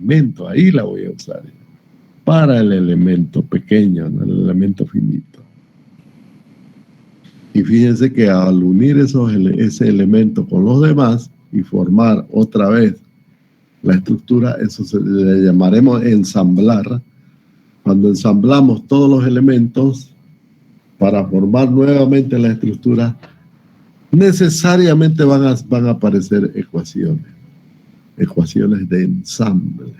elemento, ahí la voy a usar para el elemento pequeño, ¿no? El elemento finito. Y fíjense que al unir ese elemento con los demás y formar otra vez la estructura, eso le llamaremos ensamblar. Cuando ensamblamos todos los elementos para formar nuevamente la estructura, necesariamente van a aparecer ecuaciones de ensamble.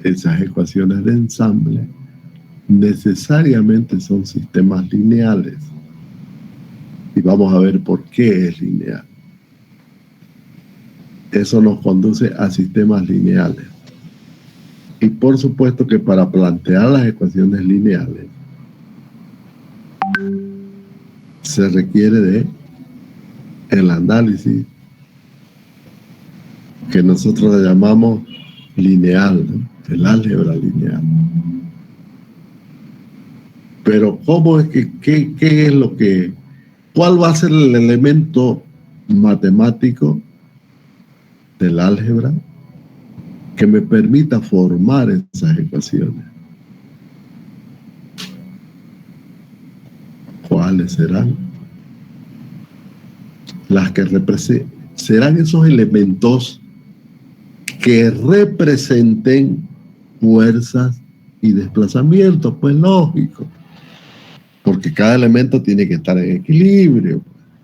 Esas ecuaciones de ensamble necesariamente son sistemas lineales. Y vamos a ver por qué es lineal. Eso nos conduce a sistemas lineales. Y por supuesto que para plantear las ecuaciones lineales se requiere de el análisis que nosotros le llamamos lineal, ¿no? El álgebra lineal. Pero ¿cómo es qué es lo que, cuál va a ser el elemento matemático del álgebra que me permita formar esas ecuaciones? ¿Cuáles serán? Las que serán esos elementos que representen fuerzas y desplazamientos, pues lógico, porque cada elemento tiene que estar en equilibrio,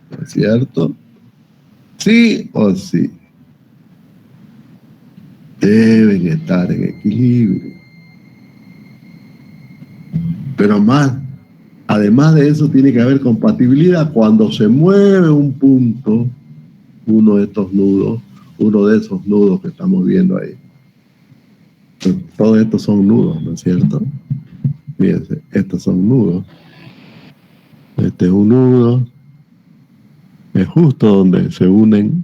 ¿no es cierto? Sí o sí. Deben estar en equilibrio. Pero además de eso, tiene que haber compatibilidad. Cuando se mueve un punto, uno de esos nudos que estamos viendo ahí. Todos estos son nudos, ¿no es cierto? Fíjense, estos son nudos. Este es un nudo. Es justo donde se unen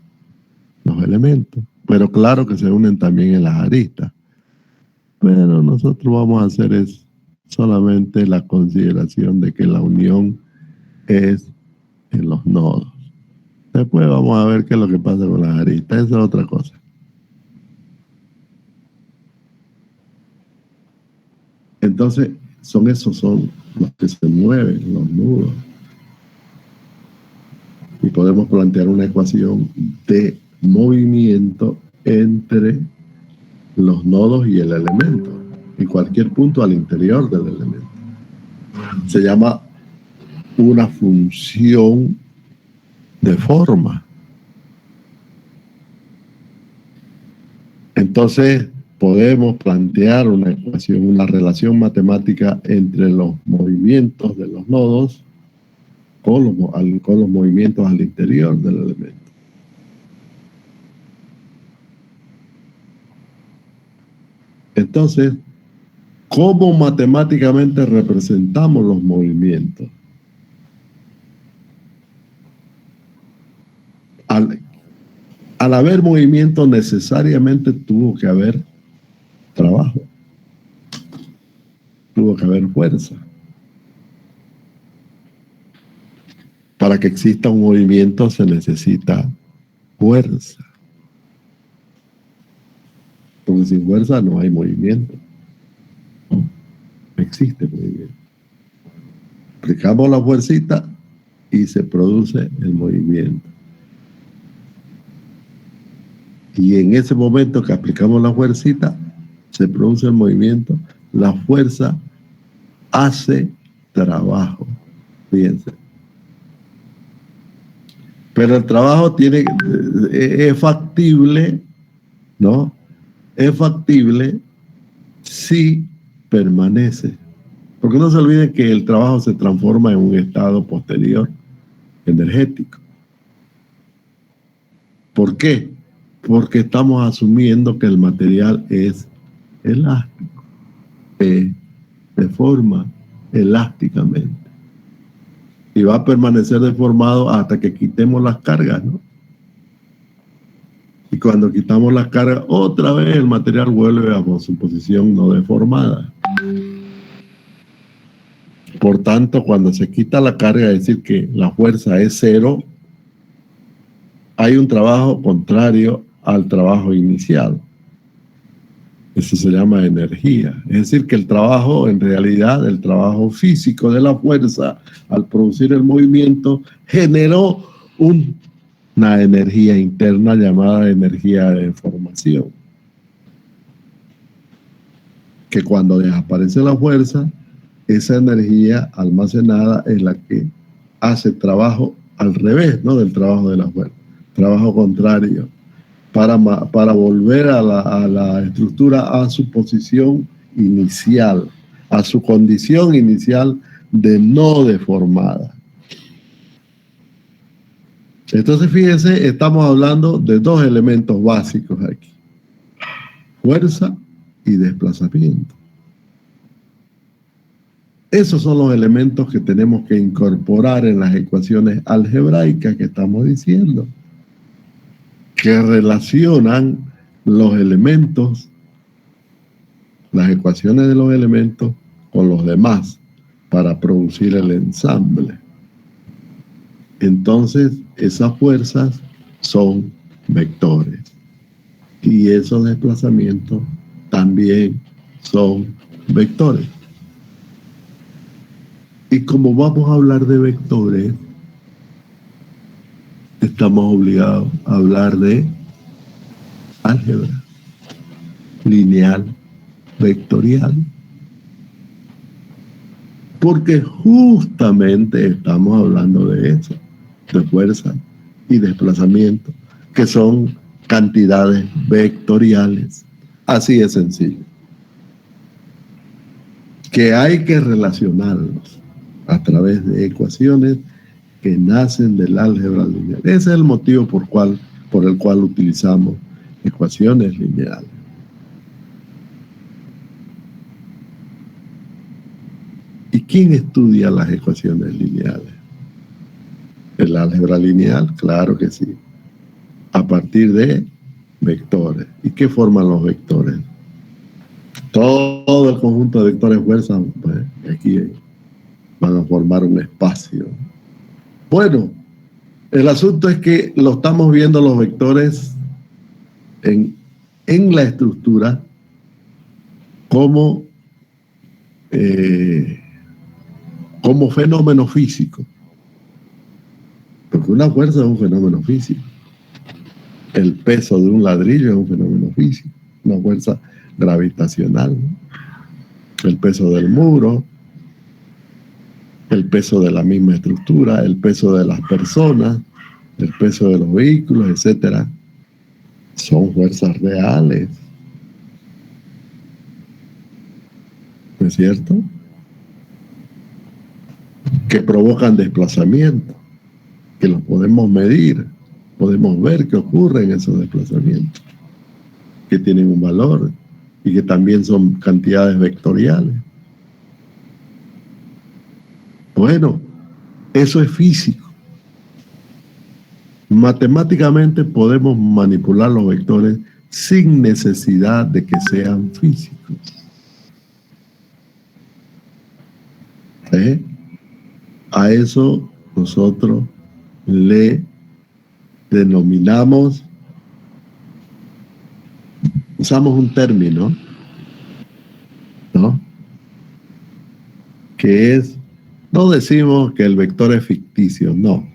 los elementos. Pero claro que se unen también en las aristas. Pero nosotros vamos a hacer solamente la consideración de que la unión es en los nodos. Después vamos a ver qué es lo que pasa con las aristas. Esa es otra cosa. Entonces, son los que se mueven, los nudos. Y podemos plantear una ecuación de movimiento entre los nodos y el elemento, en cualquier punto al interior del elemento. Se llama una función de forma. Entonces, podemos plantear una ecuación, una relación matemática entre los movimientos de los nodos con los movimientos al interior del elemento. Entonces, ¿cómo matemáticamente representamos los movimientos? Al haber movimiento, necesariamente tuvo que haber trabajo. Tuvo que haber fuerza. Para que exista un movimiento se necesita fuerza. Porque sin fuerza no hay movimiento. No existe movimiento. Aplicamos la fuercita y se produce el movimiento. Y en ese momento que aplicamos la fuercita, se produce el movimiento. La fuerza hace trabajo. Fíjense. Pero el trabajo es factible, ¿no? Es factible si permanece. Porque no se olviden que el trabajo se transforma en un estado posterior energético. ¿Por qué? Porque estamos asumiendo que el material es elástico, se deforma elásticamente y va a permanecer deformado hasta que quitemos las cargas, ¿no? Y cuando quitamos las cargas, otra vez el material vuelve a su posición no deformada. Por tanto, cuando se quita la carga, es decir, que la fuerza es cero, hay un trabajo contrario al trabajo inicial. Eso se llama energía. Es decir, que el trabajo, en realidad, el trabajo físico de la fuerza, al producir el movimiento, generó una energía interna llamada energía de formación. Que cuando desaparece la fuerza, esa energía almacenada es la que hace trabajo al revés, ¿no?, del trabajo de la fuerza. Trabajo contrario. Para volver a la estructura a su posición inicial, a su condición inicial de no deformada. Entonces, fíjense, estamos hablando de dos elementos básicos aquí: fuerza y desplazamiento. Esos son los elementos que tenemos que incorporar en las ecuaciones algebraicas que estamos diciendo, que relacionan los elementos, las ecuaciones de los elementos con los demás para producir el ensamble. Entonces, esas fuerzas son vectores y esos desplazamientos también son vectores. Y como vamos a hablar de vectores, estamos obligados a hablar de álgebra lineal vectorial, porque justamente estamos hablando de eso, de fuerza y desplazamiento, que son cantidades vectoriales. Así de sencillo. Que hay que relacionarlos a través de ecuaciones que nacen del álgebra lineal. Ese es el motivo por el cual utilizamos ecuaciones lineales. ¿Y quién estudia las ecuaciones lineales? ¿El álgebra lineal? Claro que sí. A partir de vectores. ¿Y qué forman los vectores? Todo el conjunto de vectores fuerza, pues, aquí van a formar un espacio. Bueno, el asunto es que lo estamos viendo los vectores en la estructura como fenómeno físico. Porque una fuerza es un fenómeno físico. El peso de un ladrillo es un fenómeno físico, una fuerza gravitacional, ¿no? El peso del muro, el peso de la misma estructura, el peso de las personas, el peso de los vehículos, etcétera, son fuerzas reales. ¿No es cierto? Que provocan desplazamiento, que los podemos medir, podemos ver qué ocurre en esos desplazamientos, que tienen un valor y que también son cantidades vectoriales. Bueno, eso es físico. Matemáticamente podemos manipular los vectores sin necesidad de que sean físicos. A eso nosotros le denominamos, usamos un término, ¿no?, que es, no decimos que el vector es ficticio, no.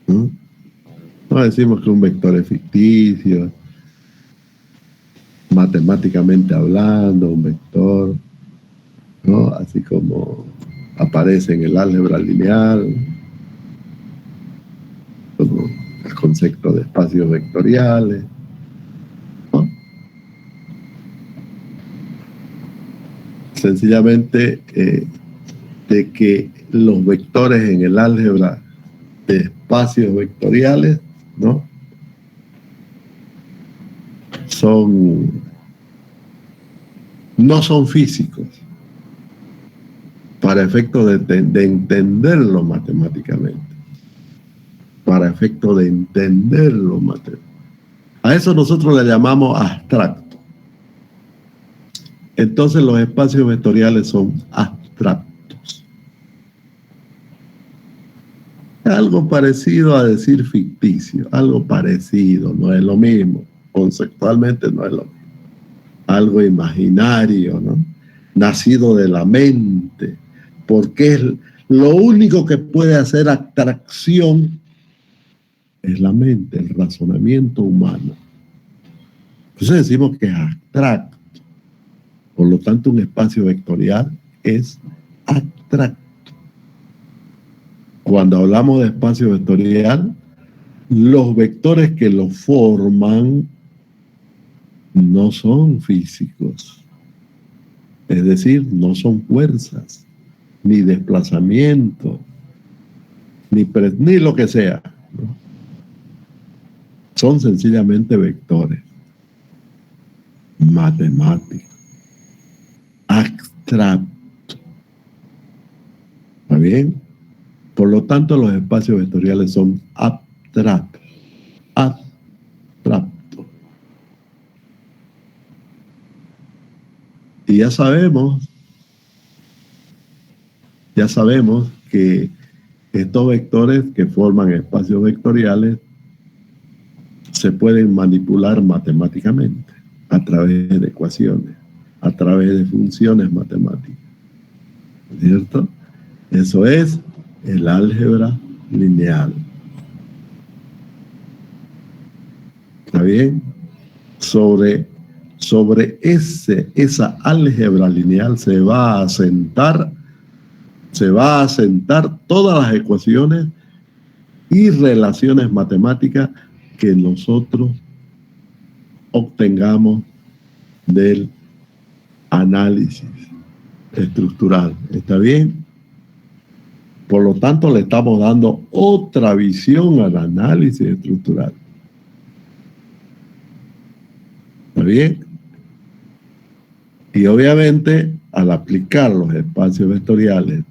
No decimos que un vector es ficticio, matemáticamente hablando, un vector, ¿no?, así como aparece en el álgebra lineal, como el concepto de espacios vectoriales, ¿no? Sencillamente de que los vectores en el álgebra de espacios vectoriales, ¿no?, no son físicos para efecto de entenderlo matemáticamente. Para efecto de entenderlo matemáticamente. A eso nosotros le llamamos abstracto. Entonces los espacios vectoriales son abstractos. Algo parecido a decir ficticio, algo parecido, no es lo mismo, conceptualmente no es lo mismo. Algo imaginario, ¿no? Nacido de la mente, porque es lo único que puede hacer abstracción es la mente, el razonamiento humano. Entonces decimos que es abstracto. Por lo tanto, un espacio vectorial es abstracto. Cuando hablamos de espacio vectorial, los vectores que lo forman no son físicos. Es decir, no son fuerzas, ni desplazamiento, ni lo que sea, ¿no? Son sencillamente vectores matemáticos, abstractos. ¿Está bien? Por lo tanto, los espacios vectoriales son abstractos. Abstractos. Y ya sabemos que estos vectores que forman espacios vectoriales se pueden manipular matemáticamente a través de ecuaciones, a través de funciones matemáticas. ¿Cierto? Eso es el álgebra lineal. ¿Está bien? Sobre esa álgebra lineal se va a asentar todas las ecuaciones y relaciones matemáticas que nosotros obtengamos del análisis estructural. ¿Está bien? Por lo tanto, le estamos dando otra visión al análisis estructural. ¿Está bien? Y obviamente, al aplicar los espacios vectoriales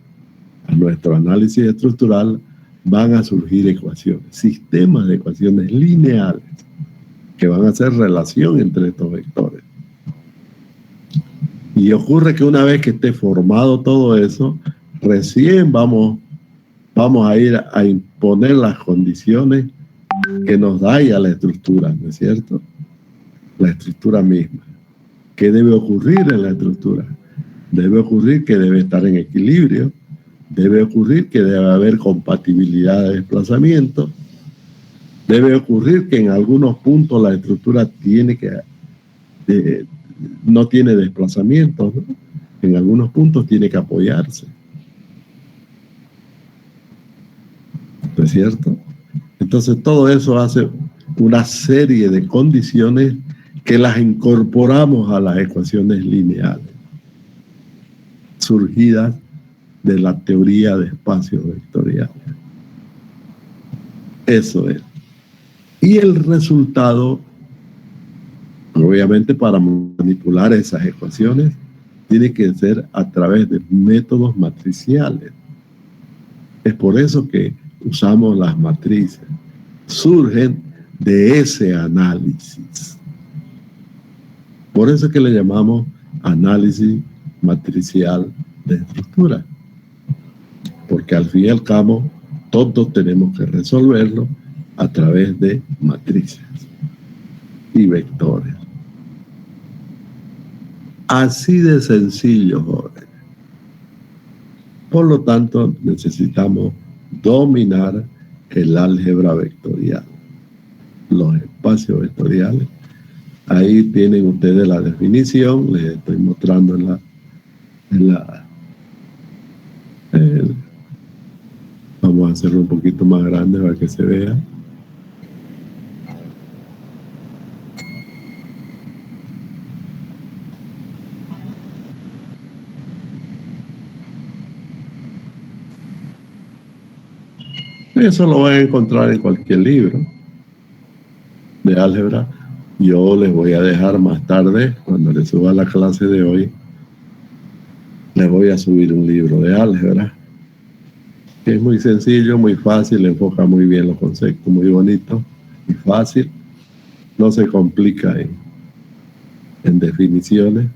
a nuestro análisis estructural, van a surgir ecuaciones, sistemas de ecuaciones lineales que van a hacer relación entre estos vectores. Y ocurre que una vez que esté formado todo eso, recién vamos a ir a imponer las condiciones que nos da ya la estructura, ¿no es cierto? La estructura misma. ¿Qué debe ocurrir en la estructura? Debe ocurrir que debe estar en equilibrio, debe ocurrir que debe haber compatibilidad de desplazamiento, debe ocurrir que en algunos puntos la estructura no tiene desplazamiento, ¿no? En algunos puntos tiene que apoyarse. ¿No es cierto? Entonces todo eso hace una serie de condiciones que las incorporamos a las ecuaciones lineales, surgidas de la teoría de espacios vectoriales. Eso es. Y el resultado, obviamente, para manipular esas ecuaciones, tiene que ser a través de métodos matriciales. Es por eso que usamos las matrices. Surgen de ese análisis. Por eso es que le llamamos análisis matricial de estructura. Porque al fin y al cabo, todos tenemos que resolverlo a través de matrices y vectores. Así de sencillo, jóvenes. Por lo tanto, necesitamos dominar el álgebra vectorial, los espacios vectoriales. Ahí tienen ustedes la definición, les estoy mostrando vamos a hacerlo un poquito más grande para que se vea. Eso lo van a encontrar en cualquier libro de álgebra. Yo les voy a dejar más tarde, cuando les suba la clase de hoy, les voy a subir un libro de álgebra, que es muy sencillo, muy fácil, enfoca muy bien los conceptos, muy bonito y fácil. No se complica en definiciones,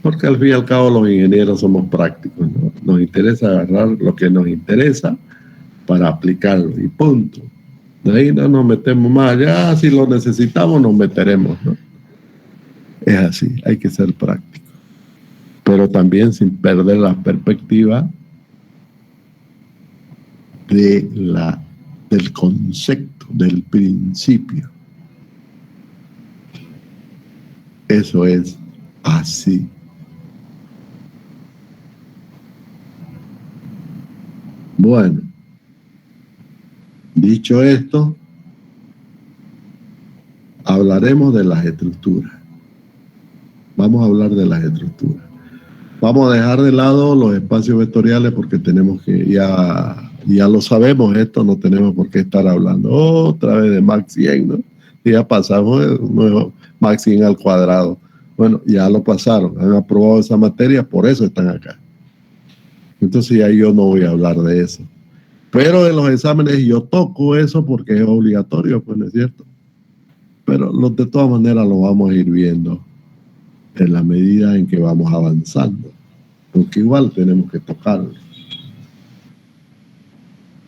porque al fin y al cabo los ingenieros somos prácticos, ¿no? Nos interesa agarrar lo que nos interesa para aplicarlo y punto. De ahí no nos metemos más. Ya si lo necesitamos nos meteremos, ¿no? Es así, hay que ser práctico. Pero también sin perder la perspectiva del concepto, del principio. Eso es así. Bueno, dicho esto, hablaremos de las estructuras. Vamos a hablar de las estructuras. Vamos a dejar de lado los espacios vectoriales porque tenemos que, ya lo sabemos esto, no tenemos por qué estar hablando otra vez de Mach 100, ¿no? Ya pasamos el nuevo Mach 100 al cuadrado. Bueno, ya lo pasaron, han aprobado esa materia, por eso están acá. Entonces ya yo no voy a hablar de eso. Pero en los exámenes yo toco eso porque es obligatorio, pues no es cierto. Pero de todas maneras lo vamos a ir viendo en la medida en que vamos avanzando, porque igual tenemos que tocarlo.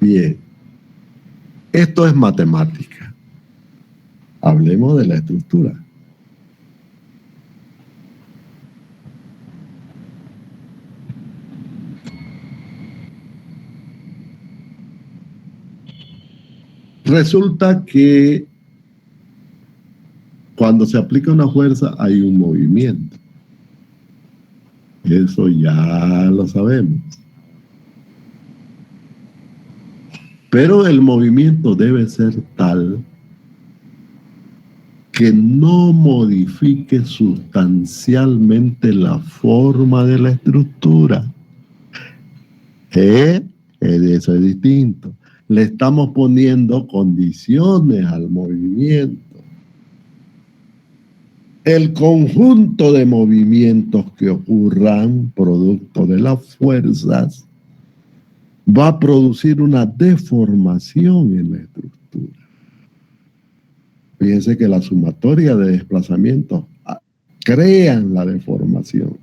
Bien, esto es matemática. Hablemos de la estructura. Resulta que cuando se aplica una fuerza hay un movimiento. Eso ya lo sabemos. Pero el movimiento debe ser tal que no modifique sustancialmente la forma de la estructura. Eso es distinto. Le estamos poniendo condiciones al movimiento. El conjunto de movimientos que ocurran producto de las fuerzas va a producir una deformación en la estructura. Fíjense que la sumatoria de desplazamientos crean la deformación,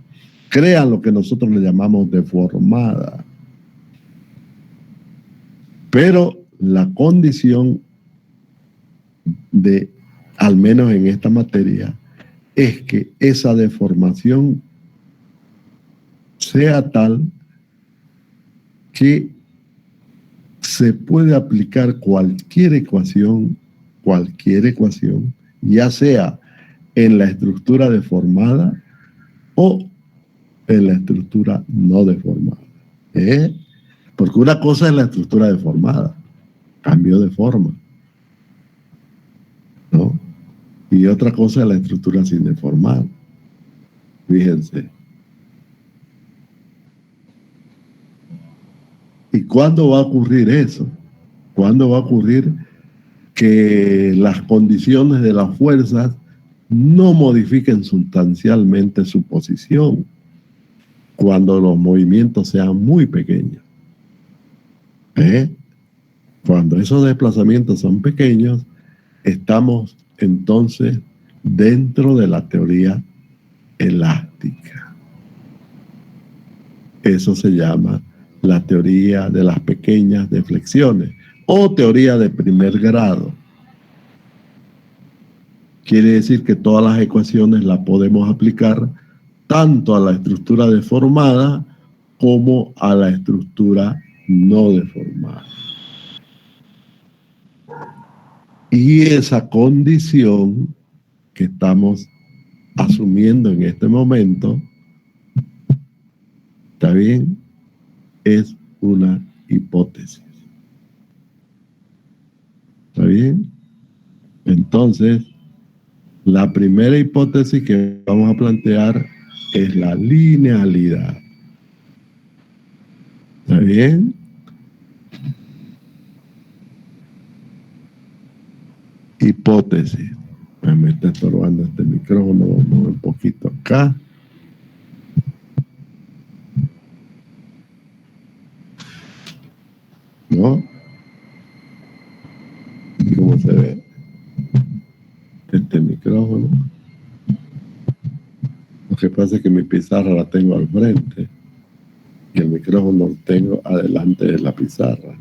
crean lo que nosotros le llamamos deformada. Pero la condición de, al menos en esta materia, es que esa deformación sea tal que se puede aplicar cualquier ecuación, ya sea en la estructura deformada o en la estructura no deformada. Porque una cosa es la estructura deformada, cambio de forma, ¿no? Y otra cosa es la estructura sin deformar. Fíjense. ¿Y cuándo va a ocurrir eso? ¿Cuándo va a ocurrir que las condiciones de las fuerzas no modifiquen sustancialmente su posición? Cuando los movimientos sean muy pequeños. Cuando esos desplazamientos son pequeños, estamos entonces dentro de la teoría elástica. Eso se llama la teoría de las pequeñas deflexiones o teoría de primer grado. Quiere decir que todas las ecuaciones las podemos aplicar tanto a la estructura deformada como a la estructura no deformada. Y esa condición que estamos asumiendo en este momento, ¿está bien? Es una hipótesis. ¿Está bien? Entonces, la primera hipótesis que vamos a plantear es la linealidad. ¿Está bien? Hipótesis. Me está estorbando este micrófono, vamos a mover un poquito acá. ¿No? ¿Cómo se ve este micrófono? Lo que pasa es que mi pizarra la tengo al frente y el micrófono lo tengo adelante de la pizarra.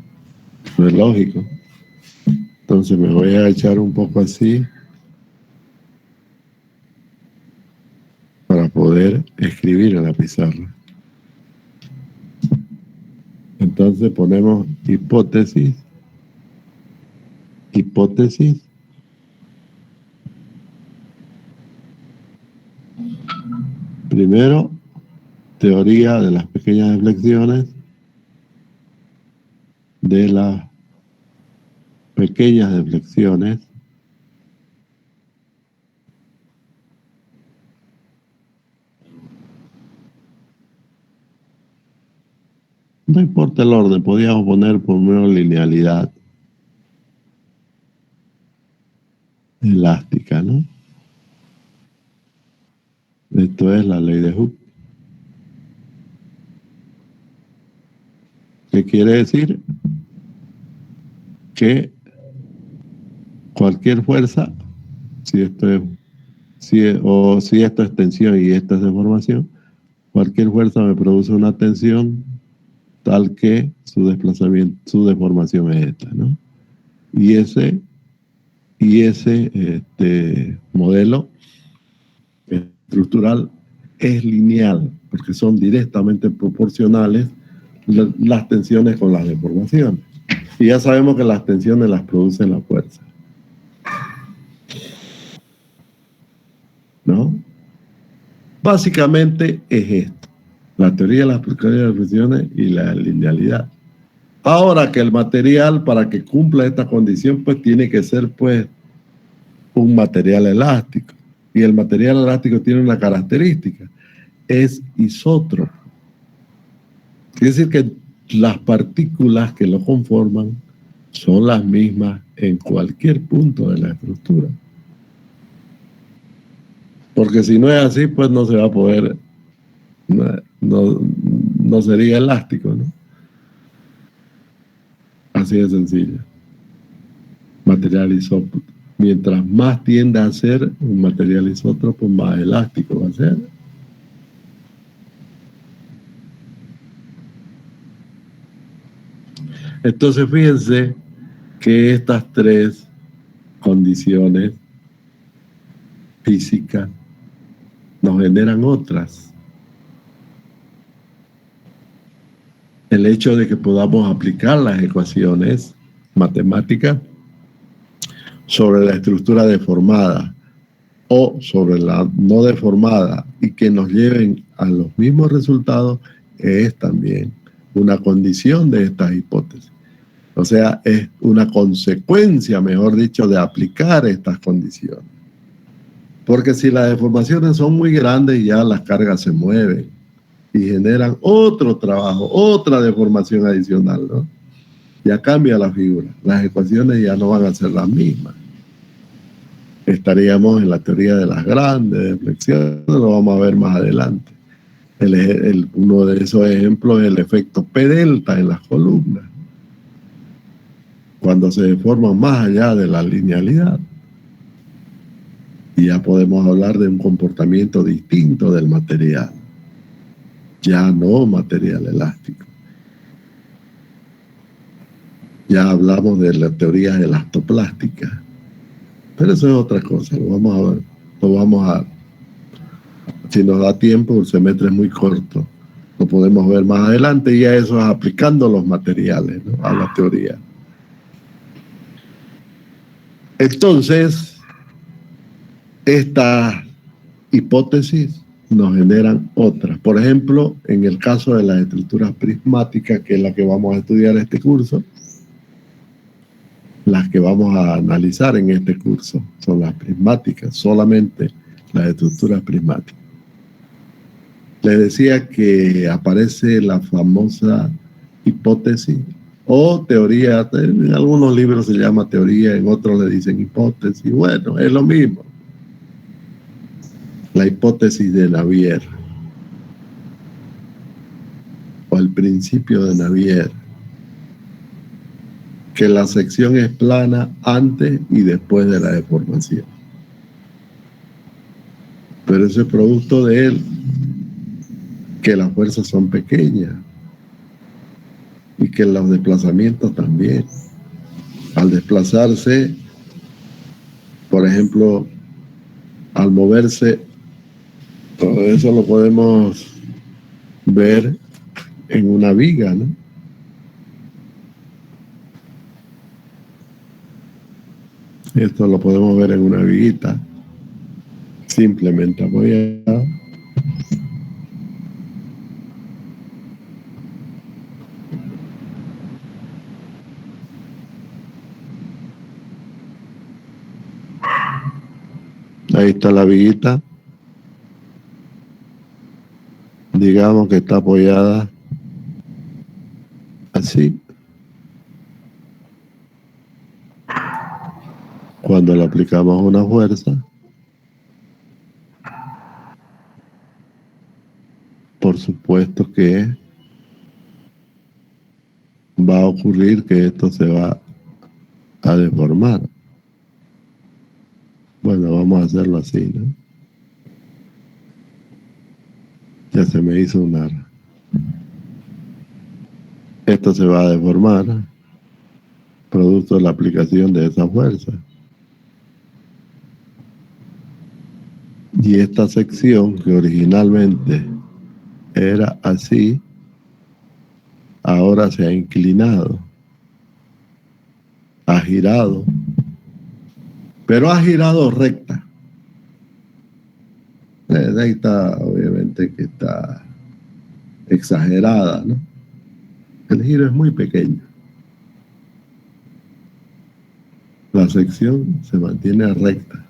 Eso es lógico. Entonces me voy a echar un poco así para poder escribir en la pizarra. Entonces ponemos hipótesis, hipótesis, primero teoría de las pequeñas deflexiones, de las pequeñas deflexiones, no importa el orden, podíamos poner primero linealidad elástica, ¿no? Esto es la ley de Hooke. ¿Qué quiere decir? Que cualquier fuerza, si esto es tensión y esta es deformación, cualquier fuerza me produce una tensión tal que su desplazamiento, su deformación es esta, ¿no? Y ese modelo estructural es lineal, porque son directamente proporcionales las tensiones con las deformaciones. Y ya sabemos que las tensiones las producen la fuerza, ¿no? Básicamente es esto, la teoría de las pequeñas deflexiones y la linealidad. Ahora que el material, para que cumpla esta condición, pues tiene que ser pues un material elástico. Y el material elástico tiene una característica, es isótropo. Quiere decir que las partículas que lo conforman son las mismas en cualquier punto de la estructura. Porque si no es así, pues no se va a poder, no sería elástico, ¿no? Así de sencillo. Material isótropo. Mientras más tienda a ser un material isótropo, más elástico va a ser. Entonces fíjense que estas tres condiciones físicas nos generan otras. El hecho de que podamos aplicar las ecuaciones matemáticas sobre la estructura deformada o sobre la no deformada y que nos lleven a los mismos resultados es también una condición de estas hipótesis. O sea, es una consecuencia, mejor dicho, de aplicar estas condiciones. Porque si las deformaciones son muy grandes, ya las cargas se mueven y generan otro trabajo, otra deformación adicional, ¿no? Ya cambia la figura. Las ecuaciones ya no van a ser las mismas. Estaríamos en la teoría de las grandes deflexiones, lo vamos a ver más adelante. Uno de esos ejemplos es el efecto P delta en las columnas, cuando se deforman más allá de la linealidad. Y ya podemos hablar de un comportamiento distinto del material, ya no material elástico. Ya hablamos de la teoría elastoplástica, pero eso es otra cosa, lo vamos a ver. Si nos da tiempo, el semestre es muy corto, lo podemos ver más adelante, y ya eso es aplicando los materiales, ¿no?, a la teoría. Entonces, estas hipótesis nos generan otras. Por ejemplo, en el caso de las estructuras prismáticas, que es la que vamos a estudiar en este curso, las que vamos a analizar en este curso son las prismáticas, solamente las estructuras prismáticas. Les decía que aparece la famosa hipótesis o teoría, en algunos libros se llama teoría, en otros le dicen hipótesis. Bueno, es lo mismo. La hipótesis de Navier o el principio de Navier, que la sección es plana antes y después de la deformación. Pero ese es producto de él, que las fuerzas son pequeñas y que los desplazamientos también. Al desplazarse, por ejemplo, al moverse, todo eso lo podemos ver en una viga, ¿no? Esto lo podemos ver en una viguita, simplemente apoyado. Ahí está la viguita. Digamos que está apoyada así. Cuando le aplicamos una fuerza, por supuesto que va a ocurrir que esto se va a deformar. Bueno, vamos a hacerlo así, ¿no? Ya se me hizo un arma. Esto se va a deformar producto de la aplicación de esa fuerza. Y esta sección, que originalmente era así, ahora se ha inclinado, ha girado, pero ha girado recta. Ahí está, obviamente que está exagerada, ¿no? El giro es muy pequeño. La sección se mantiene recta.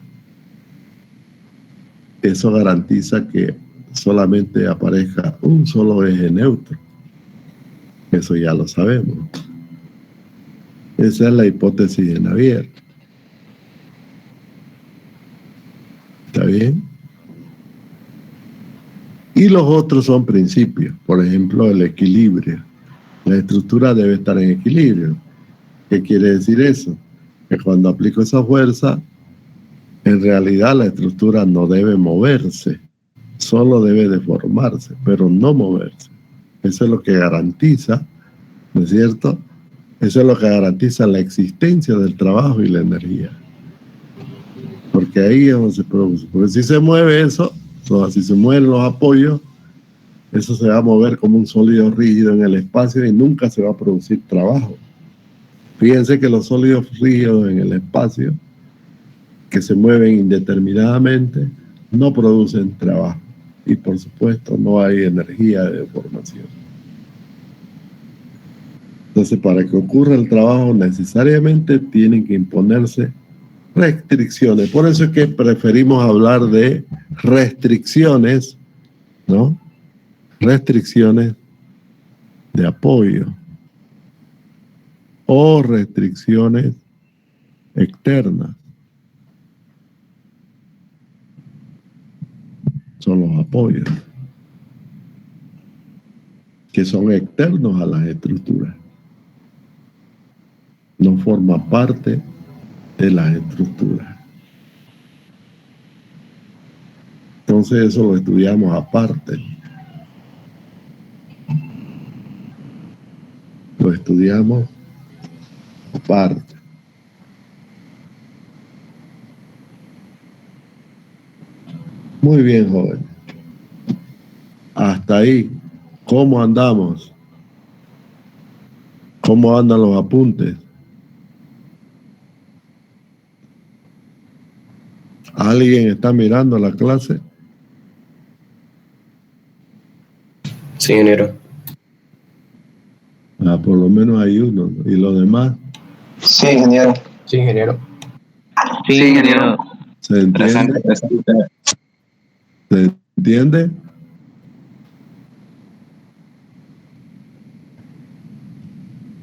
Eso garantiza que solamente aparezca un solo eje neutro. Eso ya lo sabemos. Esa es la hipótesis de Navier. ¿Está bien? Y los otros son principios. Por ejemplo, el equilibrio. La estructura debe estar en equilibrio. ¿Qué quiere decir eso? Que cuando aplico esa fuerza, en realidad la estructura no debe moverse, solo debe deformarse, pero no moverse. Eso es lo que garantiza, ¿no es cierto? Eso es lo que garantiza la existencia del trabajo y la energía. Porque ahí es donde se produce. Porque si se mueve eso, si se mueven los apoyos, eso se va a mover como un sólido rígido en el espacio y nunca se va a producir trabajo. Fíjense que los sólidos rígidos en el espacio, que se mueven indeterminadamente, no producen trabajo. Y por supuesto no hay energía de deformación. Entonces, para que ocurra el trabajo, necesariamente tienen que imponerse restricciones. Por eso es que preferimos hablar de restricciones, ¿no? Restricciones de apoyo o restricciones externas. Son los apoyos que son externos a las estructuras. No forma parte de las estructuras. Entonces eso lo estudiamos aparte. Lo estudiamos aparte. Muy bien, joven. Hasta ahí. ¿Cómo andamos? ¿Cómo andan los apuntes? ¿Alguien está mirando la clase? Sí, ingeniero. Por lo menos hay uno, ¿no? ¿Y los demás? Sí, ingeniero. Sí, ingeniero. Sí, ingeniero. ¿Se entiende? Presente. ¿Se entiende?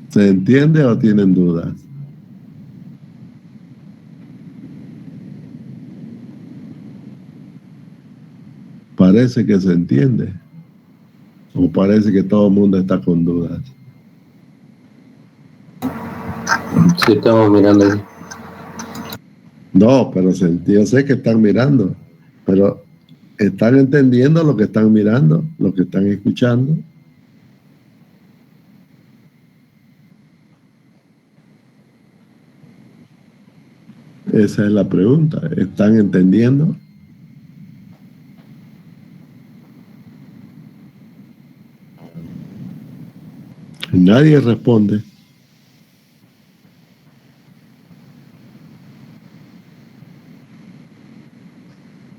¿Se entiende o tienen dudas? Parece que se entiende. O parece que todo el mundo está con dudas. Sí, estamos mirando aquí. No, pero yo sé que están mirando, pero ¿están entendiendo lo que están mirando, lo que están escuchando? Esa es la pregunta. ¿Están entendiendo? Nadie responde.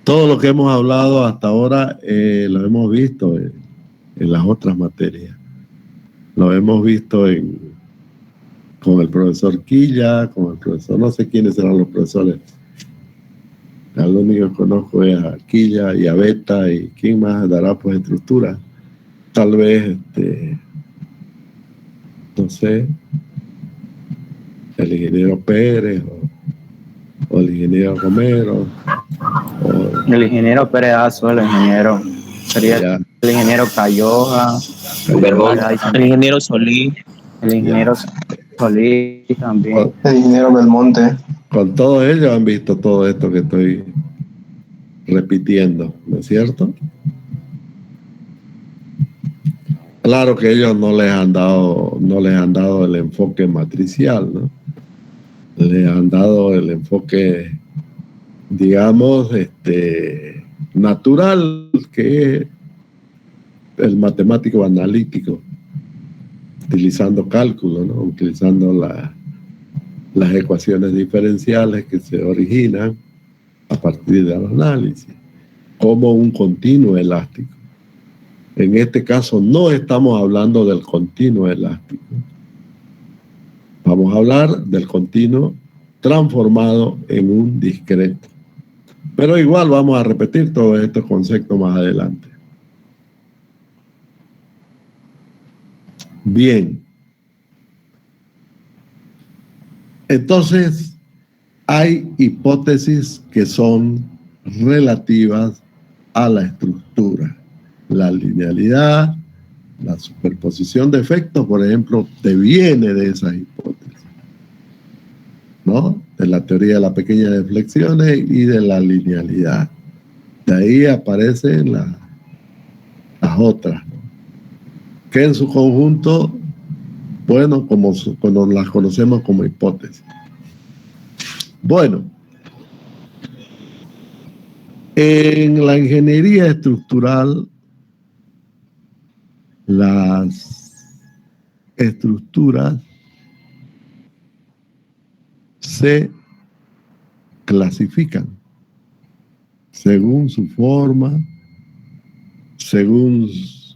Todo lo que hemos hablado hasta ahora lo hemos visto en las otras materias. Lo hemos visto con el profesor Quilla, con el profesor, no sé quiénes serán los profesores. Lo único que conozco es a Quilla y a Beta, y quién más dará pues estructura. Tal vez, no sé, el ingeniero Pérez o el ingeniero Romero. El ingeniero Pereazo, el ingeniero sería Ya. el ingeniero Cayoja, El ingeniero Solís. El ingeniero Solís también. El ingeniero Belmonte. Con todos ellos han visto todo esto que estoy repitiendo, ¿no es cierto? Claro que ellos no les han dado el enfoque matricial, ¿no? Les han dado el enfoque, digamos, natural, que es el matemático analítico, utilizando cálculo, ¿no? Utilizando las ecuaciones diferenciales que se originan a partir del análisis, como un continuo elástico. En este caso no estamos hablando del continuo elástico. Vamos a hablar del continuo transformado en un discreto. Pero igual vamos a repetir todos estos conceptos más adelante. Bien. Entonces, hay hipótesis que son relativas a la estructura. La linealidad, la superposición de efectos, por ejemplo, deviene de esas hipótesis, ¿no? De la teoría de las pequeñas deflexiones y de la linealidad. De ahí aparecen las otras, ¿no? Que en su conjunto, bueno, cuando las conocemos como hipótesis. Bueno, en la ingeniería estructural, las estructuras se clasifican según su forma, según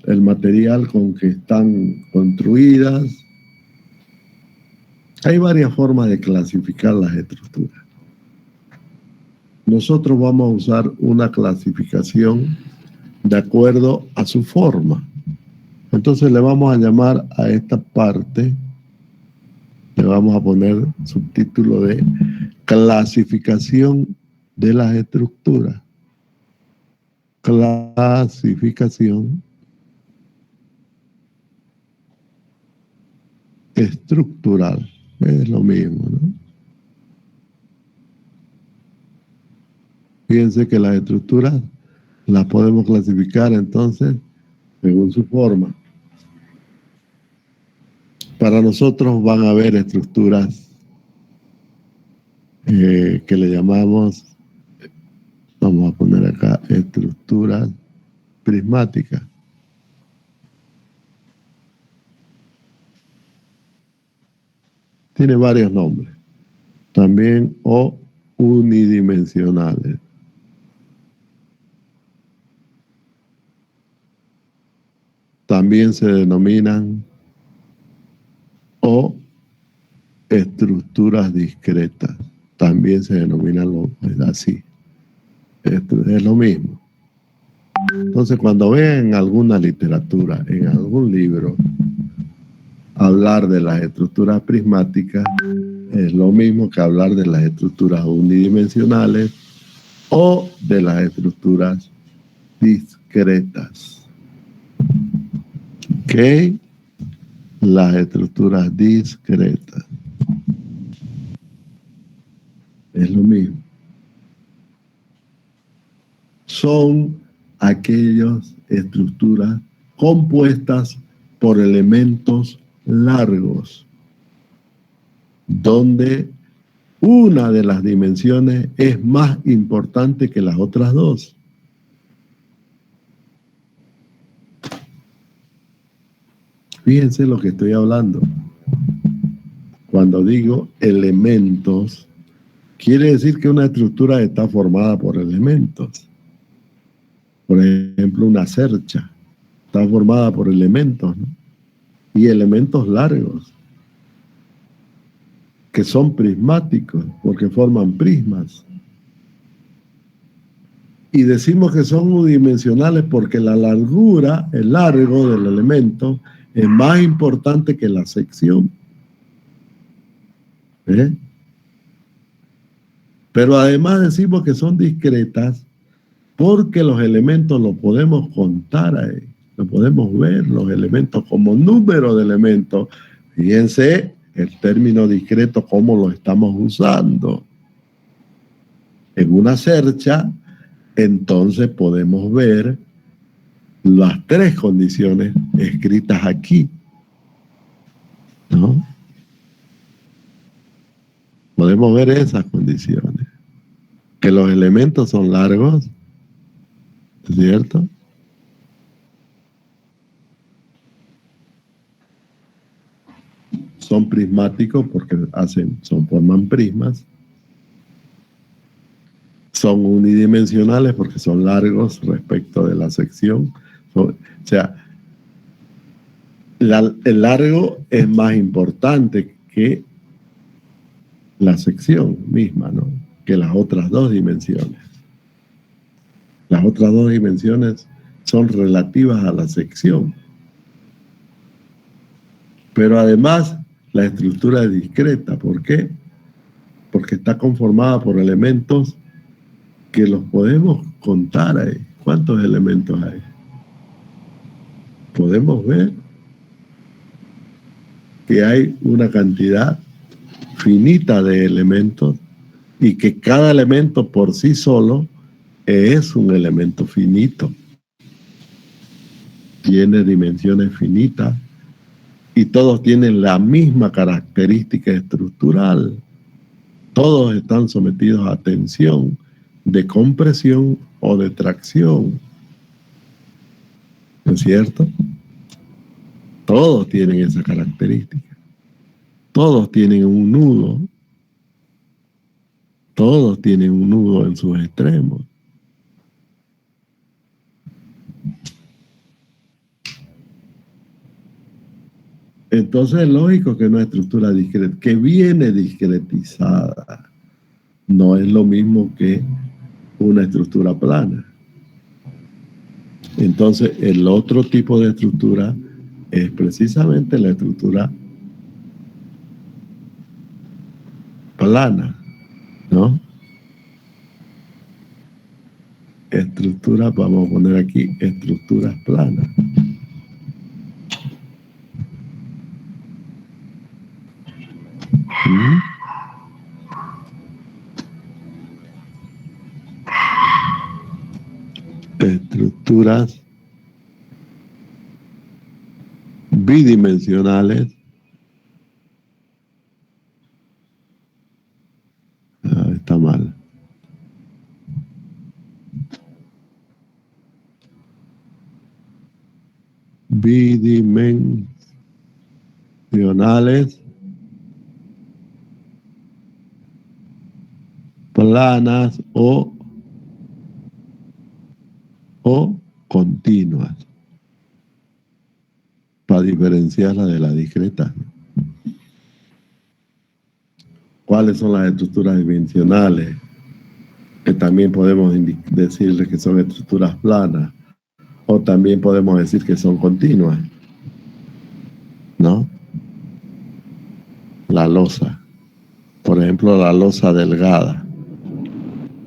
el material con que están construidas. Hay varias formas de clasificar las estructuras. Nosotros vamos a usar una clasificación de acuerdo a su forma. Entonces le vamos a llamar a esta parte, le vamos a poner subtítulo de clasificación de las estructuras. Clasificación estructural. Es lo mismo, ¿no? Fíjense que las estructuras las podemos clasificar entonces según su forma. Para nosotros van a haber estructuras que le llamamos, vamos a poner acá, estructuras prismáticas. Tiene varios nombres. También o unidimensionales. También se denominan o estructuras discretas. También se denominan así. Esto es lo mismo. Entonces, cuando vean en alguna literatura, en algún libro, hablar de las estructuras prismáticas, es lo mismo que hablar de las estructuras unidimensionales o de las estructuras discretas. ¿Ok? Las estructuras discretas. Es lo mismo. Son aquellas estructuras compuestas por elementos largos, donde una de las dimensiones es más importante que las otras dos. Fíjense lo que estoy hablando. Cuando digo elementos, quiere decir que una estructura está formada por elementos. Por ejemplo, una cercha está formada por elementos, ¿no? Y elementos largos, que son prismáticos, porque forman prismas. Y decimos que son unidimensionales porque la largura, el largo del elemento, es más importante que la sección. Pero además decimos que son discretas porque los elementos los podemos contar ahí, los podemos ver, los elementos como número de elementos. Fíjense el término discreto, cómo lo estamos usando. En una cercha, entonces podemos ver las tres condiciones escritas aquí, ¿no? Podemos ver esas condiciones. Que los elementos son largos, ¿cierto? Son prismáticos porque forman prismas. Son unidimensionales porque son largos respecto de la sección. O sea, el largo es más importante que la sección misma, ¿no? Que las otras dos dimensiones. Las otras dos dimensiones son relativas a la sección. Pero además, la estructura es discreta. ¿Por qué? Porque está conformada por elementos que los podemos contar ahí. ¿Cuántos elementos hay? Podemos ver que hay una cantidad finita de elementos y que cada elemento por sí solo es un elemento finito. Tiene dimensiones finitas y todos tienen la misma característica estructural. Todos están sometidos a tensión de compresión o de tracción. ¿No es cierto? Todos tienen esa característica. Todos tienen un nudo. Todos tienen un nudo en sus extremos. Entonces es lógico que una estructura discreta, que viene discretizada, no es lo mismo que una estructura plana. Entonces el otro tipo de estructura es precisamente la estructura plana, ¿no? Estructura, vamos a poner aquí estructuras planas. Estructuras bidimensionales. Está mal. Bidimensionales, planas o continuas, para diferenciarla de la discreta. ¿Cuáles son las estructuras dimensionales? Que también podemos decirles que son estructuras planas, o también podemos decir que son continuas, ¿no? La losa, por ejemplo, la losa delgada.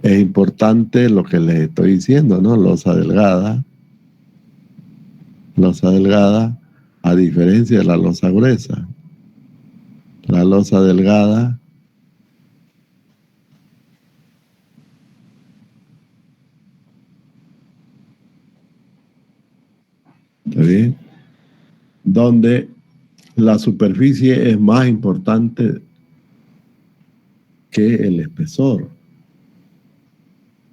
Es importante lo que les estoy diciendo, ¿no? Losa delgada, a diferencia de la losa gruesa. La losa delgada ¿está bien? Donde la superficie es más importante que el espesor.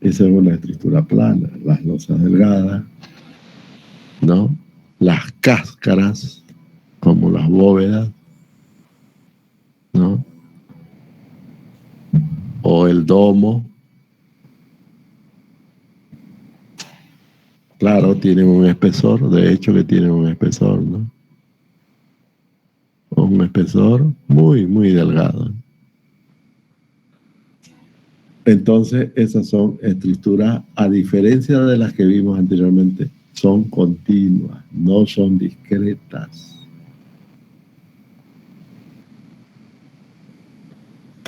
Esa es una estructura plana. Las losas delgadas, ¿no? Las cáscaras, como las bóvedas, ¿no? O el domo. Claro, tienen un espesor, de hecho que tienen un espesor, ¿no? Un espesor muy, muy delgado. Entonces, esas son estructuras, a diferencia de las que vimos anteriormente, son continuas, no son discretas.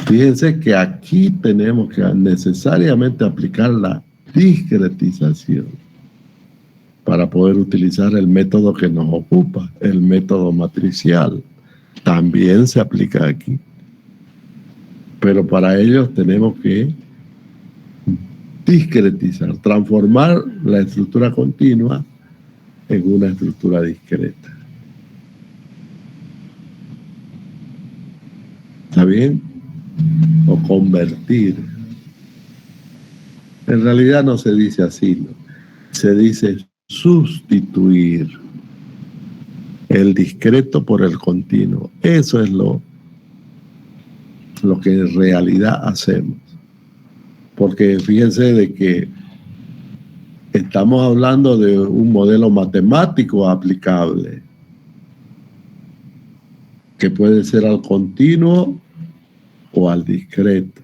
Fíjense que aquí tenemos que necesariamente aplicar la discretización para poder utilizar el método que nos ocupa, el método matricial. También se aplica aquí. Pero para ello tenemos que discretizar, transformar la estructura continua en una estructura discreta. ¿Está bien? O convertir. En realidad no se dice así, ¿no? Se dice sustituir el discreto por el continuo. Eso es lo que en realidad hacemos. Porque fíjense de que estamos hablando de un modelo matemático aplicable que puede ser al continuo o al discreto.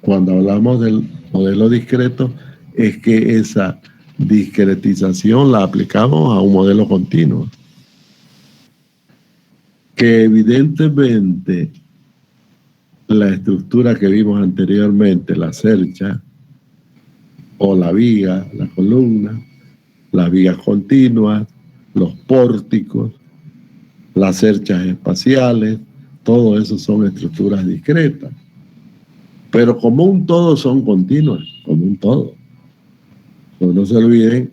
Cuando hablamos del modelo discreto, es que esa discretización la aplicamos a un modelo continuo. Que evidentemente la estructura que vimos anteriormente, la cercha o la viga, la columna, las vigas continuas, los pórticos, las cerchas espaciales, todo eso son estructuras discretas. Pero como un todo son continuas, como un todo. Pero no se olviden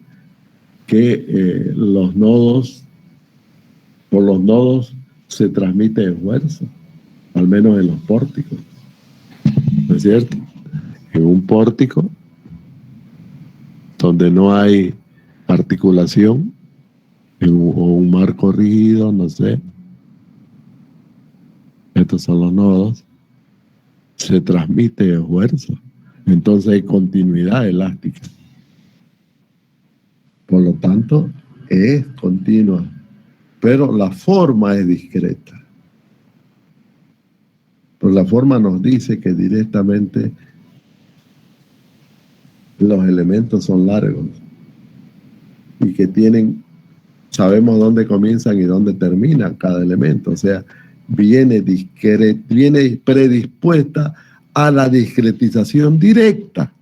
que los nodos, por los nodos se transmite esfuerzo, al menos en los pórticos. ¿No es cierto? En un pórtico donde no hay articulación, o un marco rígido, no sé. Estos son los nodos. Se transmite esfuerzo. Entonces hay continuidad elástica. Por lo tanto, es continua. Pero la forma es discreta. Pero la forma nos dice que directamente los elementos son largos y que sabemos dónde comienzan y dónde terminan cada elemento. O sea, viene predispuesta a la discretización directa.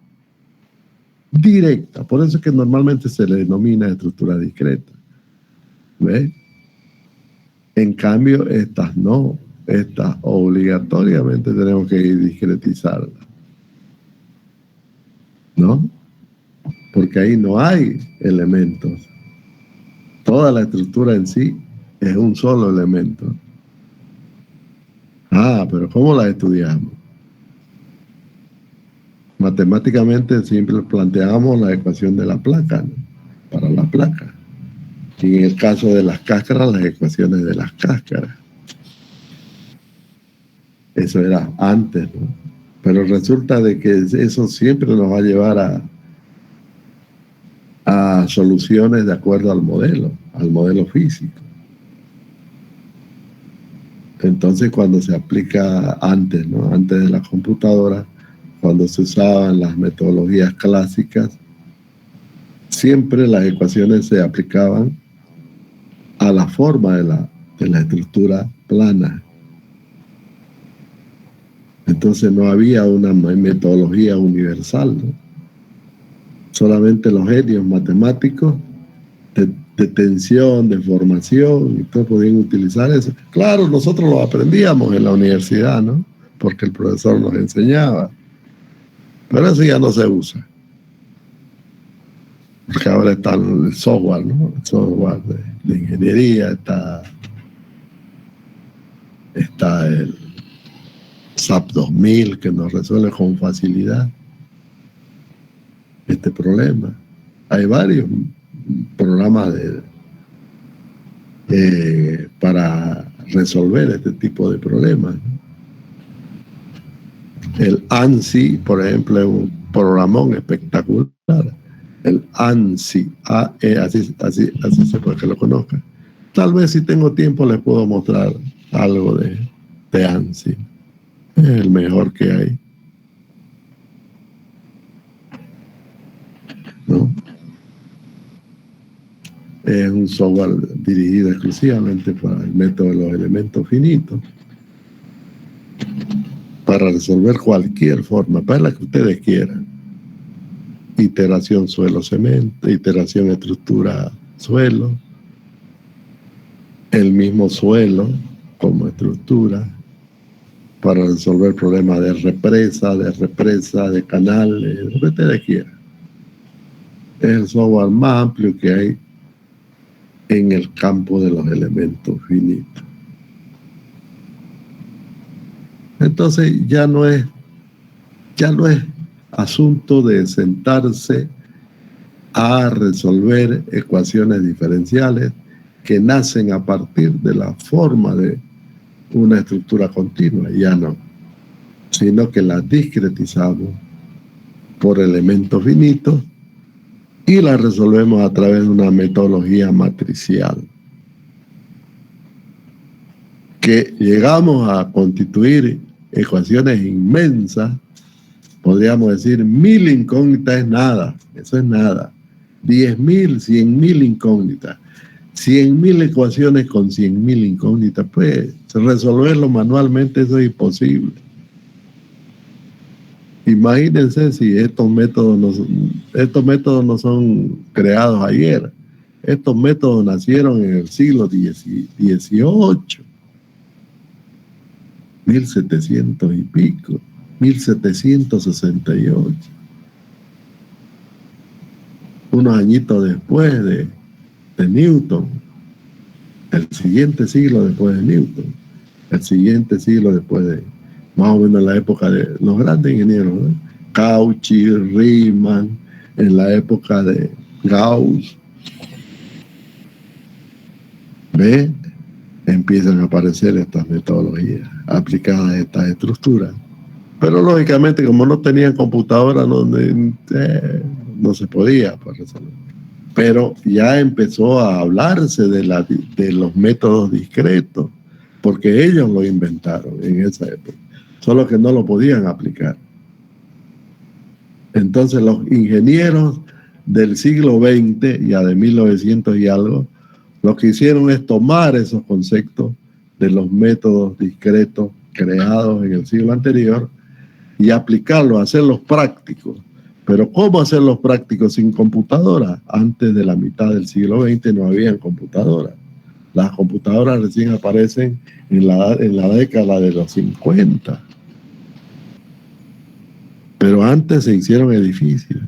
Directa. Por eso es que normalmente se le denomina estructura discreta. ¿Ves? En cambio, estas no. Estas obligatoriamente tenemos que discretizarlas. ¿No? Porque ahí no hay elementos. Toda la estructura en sí es un solo elemento. Pero ¿cómo la estudiamos? Matemáticamente siempre planteamos la ecuación de la placa, ¿no? Para la placa. Y en el caso de las cáscaras, las ecuaciones de las cáscaras. Eso era antes, ¿no? Pero resulta de que eso siempre nos va a llevar a soluciones de acuerdo al modelo físico. Entonces, cuando se aplica antes, ¿no? Antes de la computadora, cuando se usaban las metodologías clásicas, siempre las ecuaciones se aplicaban a la forma de la estructura plana. Entonces no había una metodología universal, ¿no? Solamente los genios matemáticos de tensión, de formación, y todos podían utilizar eso. Claro, nosotros lo aprendíamos en la universidad, ¿no? Porque el profesor nos enseñaba. Pero eso ya no se usa. Porque ahora está el software, ¿no? El software de ingeniería, está Está el SAP 2000 que nos resuelve con facilidad este problema. Hay varios programas para resolver este tipo de problemas. El ANSI, por ejemplo, es un programón espectacular. El ANSI, así se puede que lo conozca. Tal vez si tengo tiempo les puedo mostrar algo de ANSI. Es el mejor que hay, ¿no? Es un software dirigido exclusivamente para el método de los elementos finitos, para resolver cualquier forma, para la que ustedes quieran. Iteración suelo-cemento, iteración estructura-suelo, el mismo suelo como estructura, para resolver problemas de represa, de canales, lo que ustedes quieran. Es el software más amplio que hay en el campo de los elementos finitos. Entonces ya no es asunto de sentarse a resolver ecuaciones diferenciales que nacen a partir de la forma de una estructura continua, ya no, sino que las discretizamos por elementos finitos y las resolvemos a través de una metodología matricial que llegamos a constituir ecuaciones inmensas. Podríamos decir 1000 incógnitas es nada, eso es nada. 10.000, 100.000 incógnitas, 100.000 ecuaciones con 100.000 incógnitas, pues resolverlo manualmente eso es imposible. Imagínense si estos métodos no son creados ayer. Estos métodos nacieron en el siglo XVIII, 1700 y pico, 1768. Unos añitos después de Newton, el siguiente siglo después de Newton, el siguiente siglo después de, más o menos en la época de los grandes ingenieros, ¿no? Cauchy, Riemann, en la época de Gauss. ¿Ve? Empiezan a aparecer estas metodologías aplicadas a estas estructuras. Pero lógicamente, como no tenían computadora, no se podía resolver. Pero ya empezó a hablarse de los métodos discretos, porque ellos lo inventaron en esa época, solo que no lo podían aplicar. Entonces los ingenieros del siglo XX, ya de 1900 y algo, lo que hicieron es tomar esos conceptos de los métodos discretos creados en el siglo anterior y aplicarlos, hacerlos prácticos. Pero ¿cómo hacerlos prácticos sin computadora? Antes de la mitad del siglo XX no habían computadoras. Las computadoras recién aparecen en la década de los 50. Pero antes se hicieron edificios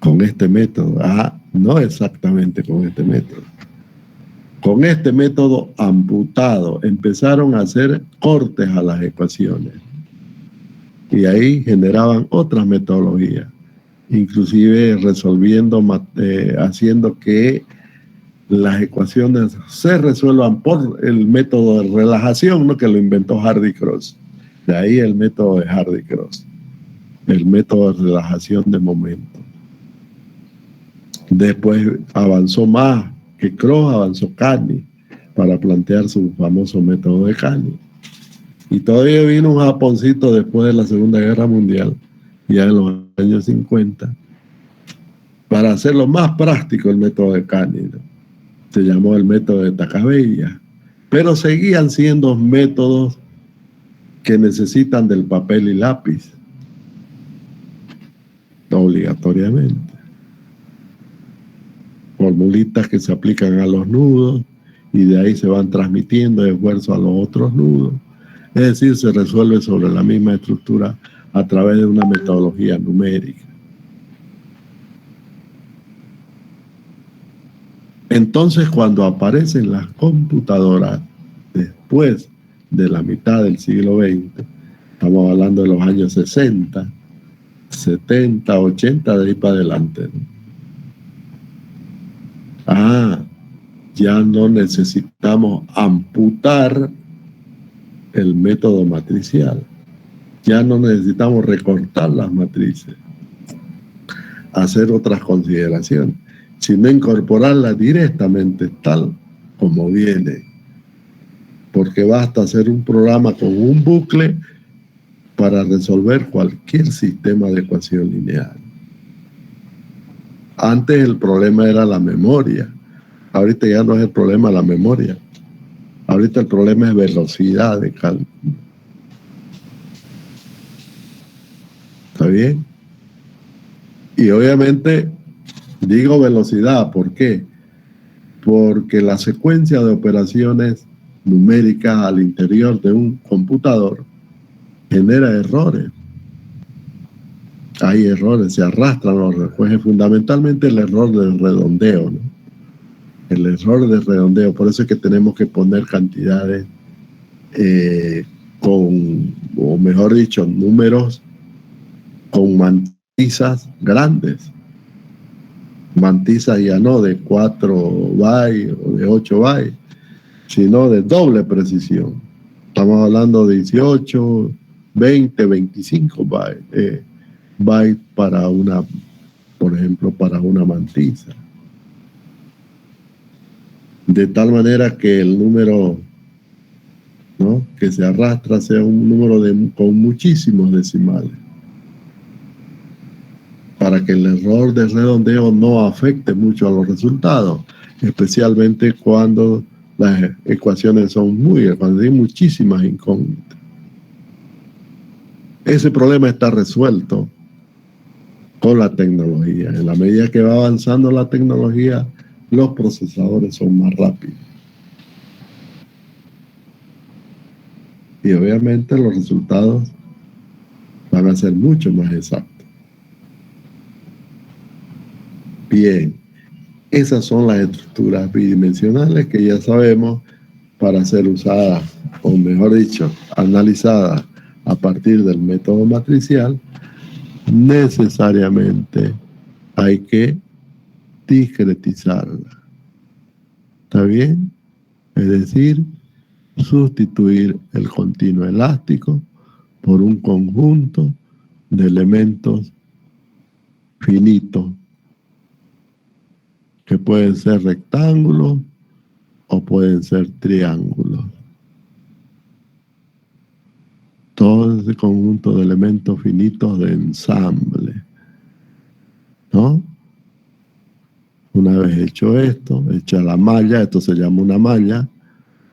con este método. No exactamente con este método. Con este método amputado empezaron a hacer cortes a las ecuaciones. Y ahí generaban otras metodologías, inclusive haciendo que las ecuaciones se resuelvan por el método de relajación, ¿no? Que lo inventó Hardy-Cross. De ahí el método de Hardy-Cross, el método de relajación de momento. Después avanzó más que Cross, avanzó Kani para plantear su famoso método de Kani. Y todavía vino un japoncito después de la Segunda Guerra Mundial, ya en los años 50, para hacerlo más práctico el método de Kani, ¿no? Se llamó el método de Takabeya. Pero seguían siendo métodos que necesitan del papel y lápiz, obligatoriamente. Formulitas que se aplican a los nudos y de ahí se van transmitiendo esfuerzo a los otros nudos. Es decir, se resuelve sobre la misma estructura a través de una metodología numérica. Entonces, cuando aparecen las computadoras, después de la mitad del siglo XX, estamos hablando de los años 60, 70, 80, de ahí para adelante, ¿no? Ya no necesitamos amputar el método matricial. Ya no necesitamos recortar las matrices, hacer otras consideraciones, sino incorporarlas directamente tal como viene. Porque basta hacer un programa con un bucle para resolver cualquier sistema de ecuación lineal. Antes el problema era la memoria. Ahorita ya no es el problema la memoria. Ahorita el problema es velocidad de cálculo. ¿Está bien? Y obviamente digo velocidad, ¿por qué? Porque la secuencia de operaciones numéricas al interior de un computador genera errores. Hay errores, se arrastran los errores, fundamentalmente el error del redondeo, ¿no? El error del redondeo, por eso es que tenemos que poner cantidades o mejor dicho, números con mantizas grandes. Mantizas ya no de 4 bytes o de 8 bytes, sino de doble precisión. Estamos hablando de 18, 20, 25 bytes para una, por ejemplo, para una mantiza. De tal manera que el número, ¿no?, que se arrastra sea un número con muchísimos decimales, para que el error de redondeo no afecte mucho a los resultados, especialmente cuando las ecuaciones son cuando hay muchísimas incógnitas. Ese problema está resuelto con la tecnología. En la medida que va avanzando la tecnología, los procesadores son más rápidos. Y obviamente los resultados van a ser mucho más exactos. Bien, esas son las estructuras bidimensionales que ya sabemos para ser usadas, o mejor dicho, analizadas a partir del método matricial. Necesariamente hay que discretizarla. ¿Está bien? Es decir, sustituir el continuo elástico por un conjunto de elementos finitos que pueden ser rectángulos o pueden ser triángulos. Todo ese conjunto de elementos finitos de ensamble, ¿no? Una vez hecho esto, hecha la malla, esto se llama una malla,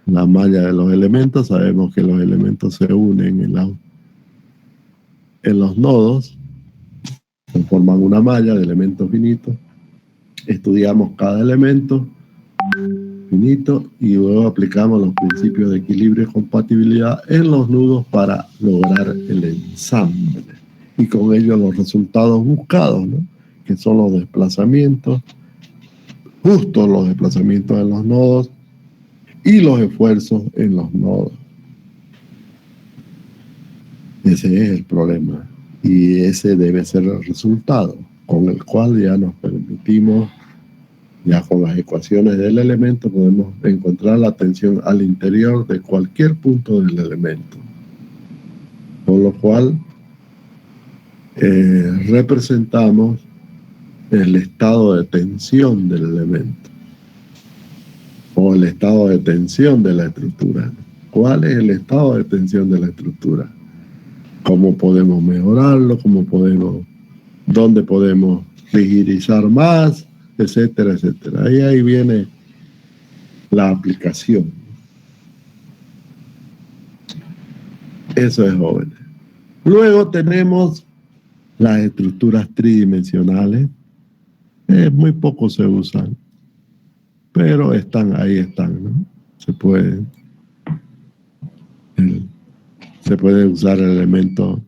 la malla de los elementos. Sabemos que los elementos se unen en los nodos, forman una malla de elementos finitos. Estudiamos cada elemento finito y luego aplicamos los principios de equilibrio y compatibilidad en los nudos para lograr el ensamble y con ello los resultados buscados, ¿no?, que son los desplazamientos, justo los desplazamientos en los nodos y los esfuerzos en los nodos. Ese es el problema y ese debe ser el resultado con el cual ya nos permitimos, ya con las ecuaciones del elemento, podemos encontrar la tensión al interior de cualquier punto del elemento. Con lo cual representamos el estado de tensión del elemento o el estado de tensión de la estructura. ¿Cuál es el estado de tensión de la estructura? ¿Cómo podemos mejorarlo? ¿Dónde podemos rigidizar más? Etcétera, etcétera. Ahí viene la aplicación. Eso es jóvenes. Luego tenemos las estructuras tridimensionales. Muy poco se usan, pero ahí están, ¿no? Se puede usar el elemento.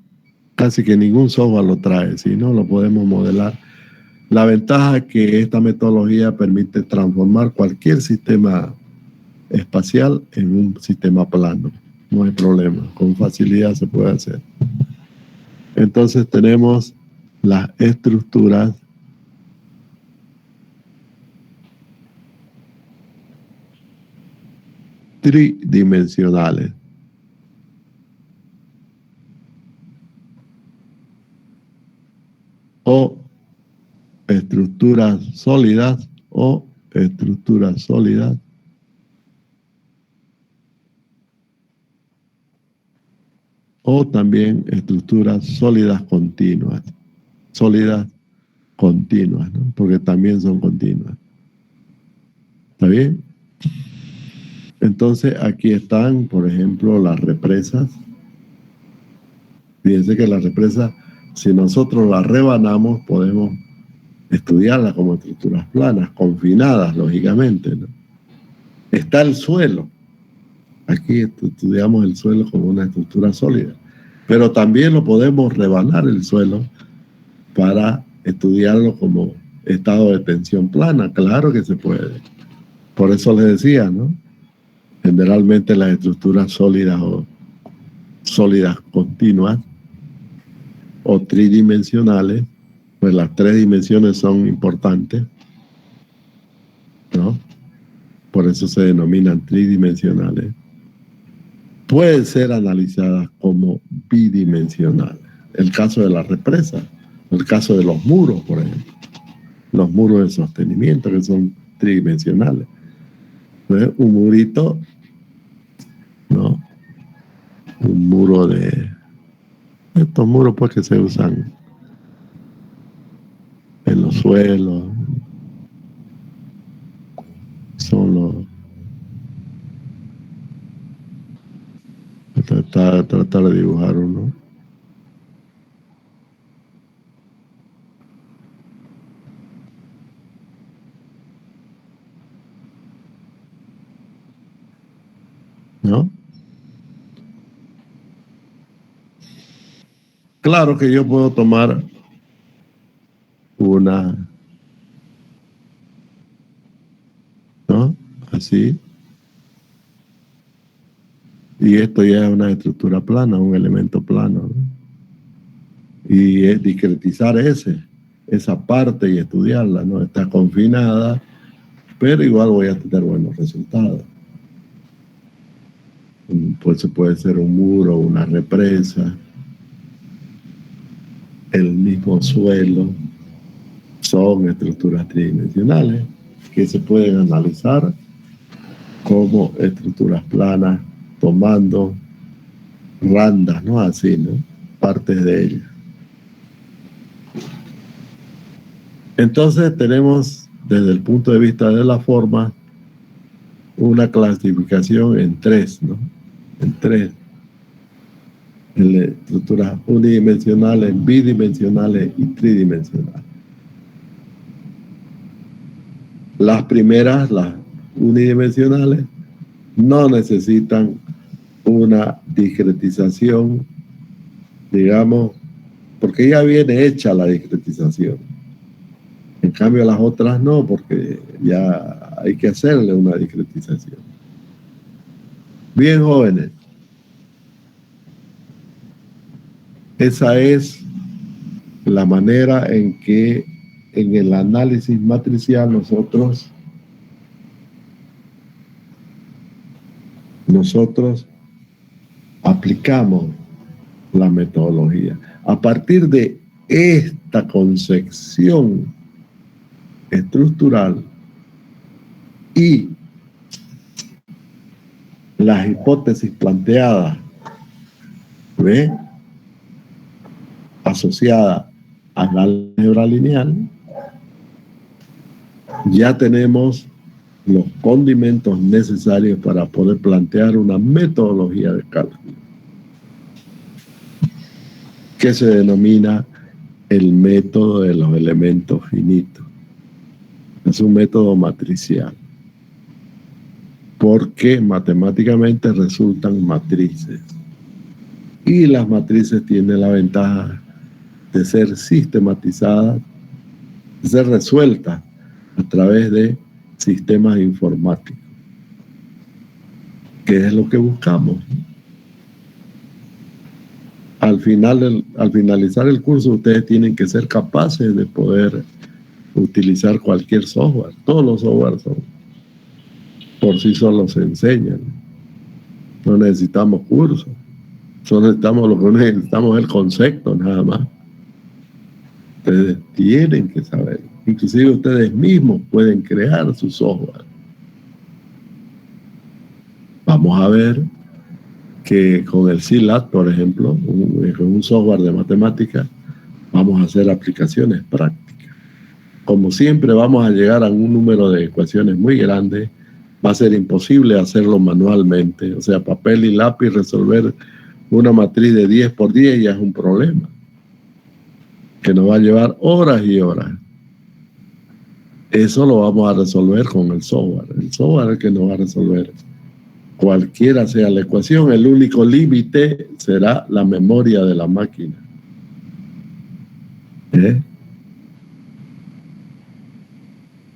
Casi que ningún software lo trae, si no lo podemos modelar. La ventaja es que esta metodología permite transformar cualquier sistema espacial en un sistema plano. No hay problema, con facilidad se puede hacer. Entonces tenemos las estructuras tridimensionales. O estructuras sólidas o estructuras sólidas o también estructuras sólidas continuas, ¿no? Porque también son continuas. ¿Está bien? Entonces aquí están, por ejemplo, las represas. Fíjense que las represas, si nosotros las rebanamos, podemos estudiarlas como estructuras planas, confinadas, lógicamente, ¿no? Está el suelo. Aquí estudiamos el suelo como una estructura sólida. Pero también lo podemos rebanar el suelo para estudiarlo como estado de tensión plana. Claro que se puede. Por eso les decía, ¿no? Generalmente las estructuras sólidas o sólidas continuas o tridimensionales, pues las tres dimensiones son importantes, ¿no? Por eso se denominan tridimensionales. Pueden ser analizadas como bidimensionales. El caso de la represa, el caso de los muros, por ejemplo. Los muros de sostenimiento, que son tridimensionales. ¿Ves? Un murito, ¿no? Un muro de... Estos muros pues que se usan en los suelos. Son los... Tratar de dibujar uno. ¿No? Claro que yo puedo tomar una, ¿no? Así. Y esto ya es una estructura plana, un elemento plano, ¿no? Y es discretizar esa parte y estudiarla, ¿no? Está confinada, pero igual voy a tener buenos resultados. Pues puede ser un muro, una represa, el mismo suelo, son estructuras tridimensionales que se pueden analizar como estructuras planas, tomando randas, ¿no? Así, ¿no? Partes de ellas. Entonces tenemos, desde el punto de vista de la forma, una clasificación en tres, ¿no? En tres. En estructuras unidimensionales, bidimensionales y tridimensionales. Las primeras, las unidimensionales, no necesitan una discretización, digamos, porque ya viene hecha la discretización. En cambio las otras no, porque ya hay que hacerle una discretización. Bien, jóvenes. Esa es la manera en que en el análisis matricial nosotros aplicamos la metodología. A partir de esta concepción estructural y las hipótesis planteadas, ¿ve? Asociadas a la álgebra lineal, ya tenemos los condimentos necesarios para poder plantear una metodología de cálculo que se denomina el método de los elementos finitos. Es un método matricial porque matemáticamente resultan matrices y las matrices tienen la ventaja de ser sistematizadas, de ser resueltas a través de sistemas informáticos. ¿Qué es lo que buscamos? Al finalizar el curso, ustedes tienen que ser capaces de poder utilizar cualquier software. Todos los softwares por sí solos se enseñan. No necesitamos cursos. Solo necesitamos lo que necesitamos es el concepto, nada más. Ustedes tienen que saber. Inclusive ustedes mismos pueden crear su software. Vamos a ver que con el CLAT, por ejemplo, con un software de matemática, vamos a hacer aplicaciones prácticas. Como siempre vamos a llegar a un número de ecuaciones muy grande, va a ser imposible hacerlo manualmente. O sea, papel y lápiz, resolver una matriz de 10 por 10 ya es un problema, que nos va a llevar horas y horas. Eso lo vamos a resolver con el software. El software es el que nos va a resolver. Cualquiera sea la ecuación, el único límite será la memoria de la máquina.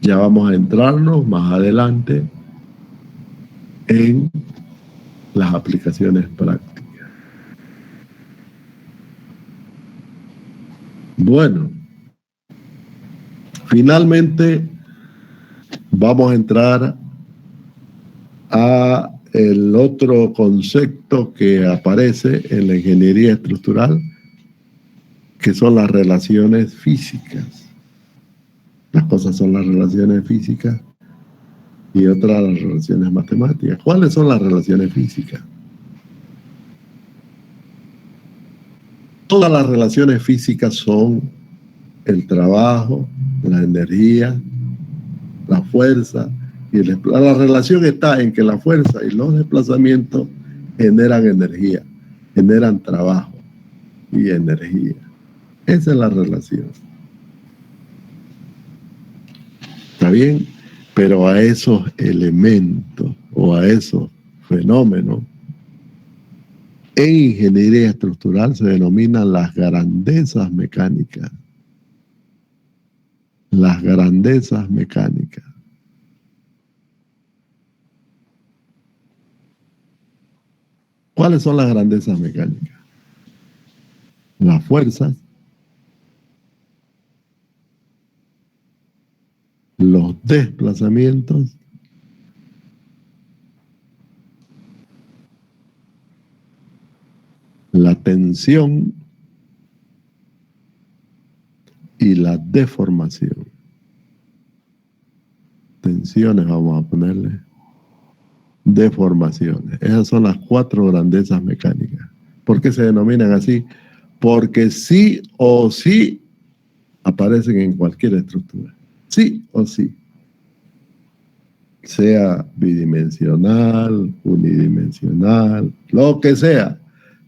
Ya vamos a entrarnos más adelante en las aplicaciones prácticas. Bueno, finalmente vamos a entrar a el otro concepto que aparece en la ingeniería estructural, que son las relaciones físicas. Las cosas son las relaciones físicas y otras las relaciones matemáticas. ¿Cuáles son las relaciones físicas? Todas las relaciones físicas son el trabajo, la energía, la fuerza y la relación está en que la fuerza y los desplazamientos generan energía, generan trabajo y energía. Esa es la relación. ¿Está bien? Pero a esos elementos o a esos fenómenos en ingeniería estructural se denominan las grandezas mecánicas. Las grandezas mecánicas. ¿Cuáles son las grandezas mecánicas? Las fuerzas, los desplazamientos, la tensión y la deformación. Tensiones vamos a ponerle, deformaciones. Esas son las 4 grandezas mecánicas. ¿Por qué se denominan así? Porque sí o sí aparecen en cualquier estructura. Sí o sí. Sea bidimensional, unidimensional, lo que sea.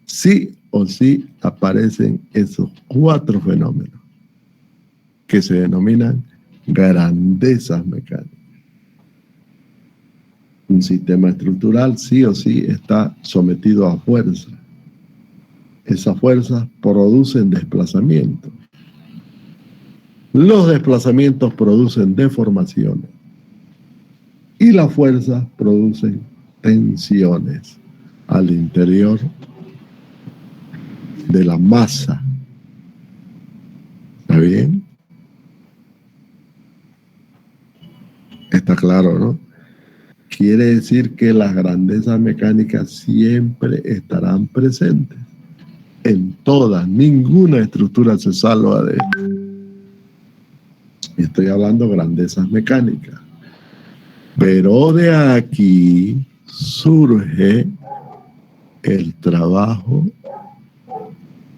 Sí o sí aparecen esos 4 fenómenos que se denominan grandezas mecánicas. Un sistema estructural sí o sí está sometido a fuerza. Esas fuerzas producen desplazamientos. Los desplazamientos producen deformaciones. Y las fuerzas producen tensiones al interior de la masa. ¿Está bien? Está claro, ¿no? Quiere decir que las grandezas mecánicas siempre estarán presentes. En todas, ninguna estructura se salva de esto. Estoy hablando de grandezas mecánicas. Pero de aquí surge el trabajo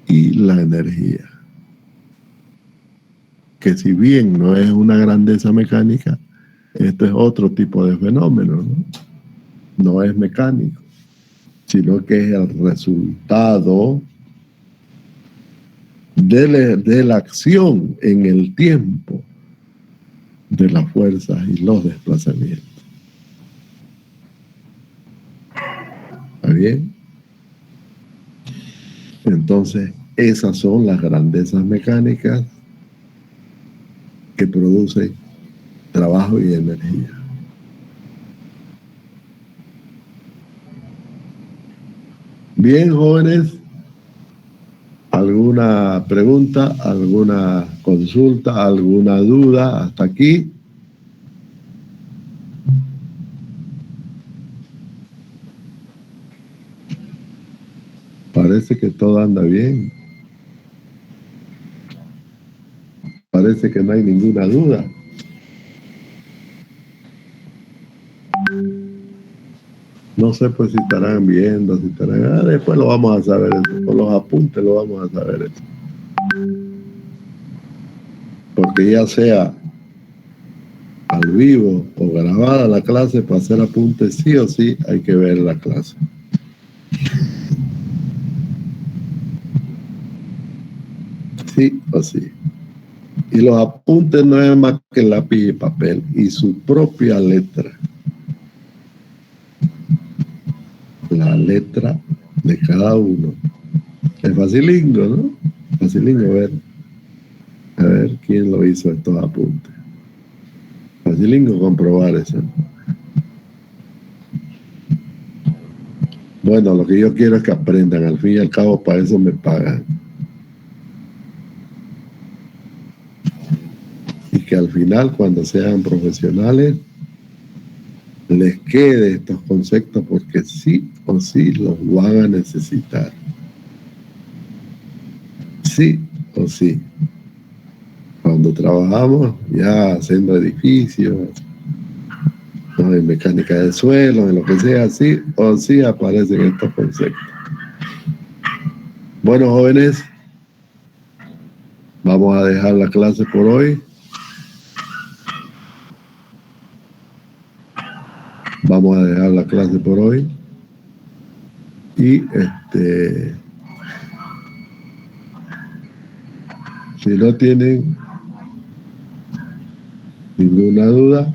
y la energía. Que si bien no es una grandeza mecánica, esto es otro tipo de fenómeno, ¿no? No es mecánico, sino que es el resultado de la acción en el tiempo de las fuerzas y los desplazamientos. ¿Está bien? Entonces, esas son las grandezas mecánicas que producen trabajo y energía. Bien, jóvenes. ¿Alguna pregunta, alguna consulta, alguna duda hasta aquí? Parece que todo anda bien. Parece que no hay ninguna duda. No sé pues si estarán viendo, si estarán... después lo vamos a saber eso. Con los apuntes lo vamos a saber eso. Porque ya sea al vivo o grabada la clase, para hacer apuntes sí o sí hay que ver la clase. Sí o sí. Y los apuntes no es más que lápiz y papel y su propia letra. La letra de cada uno. Es facilingo, ¿no? Facilingo, a ver quién lo hizo estos apuntes. Facilingo comprobar eso. Bueno, lo que yo quiero es que aprendan. Al fin y al cabo, para eso me pagan. Y que al final, cuando sean profesionales, les quede estos conceptos, porque sí o sí los van a necesitar. Sí o sí. Cuando trabajamos ya haciendo edificios, ¿no? En mecánica de suelo, en lo que sea, sí o sí aparecen estos conceptos. Bueno, jóvenes, vamos a dejar la clase por hoy. Vamos a dejar la clase por hoy. Y si no tienen ninguna duda,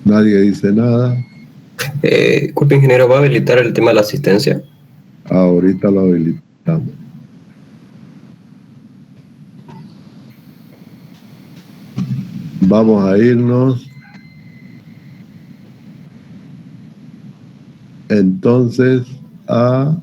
nadie dice nada. Disculpe, ingeniero, ¿va a habilitar el tema de la asistencia? Ahorita lo habilitamos. Vamos a irnos. Entonces, a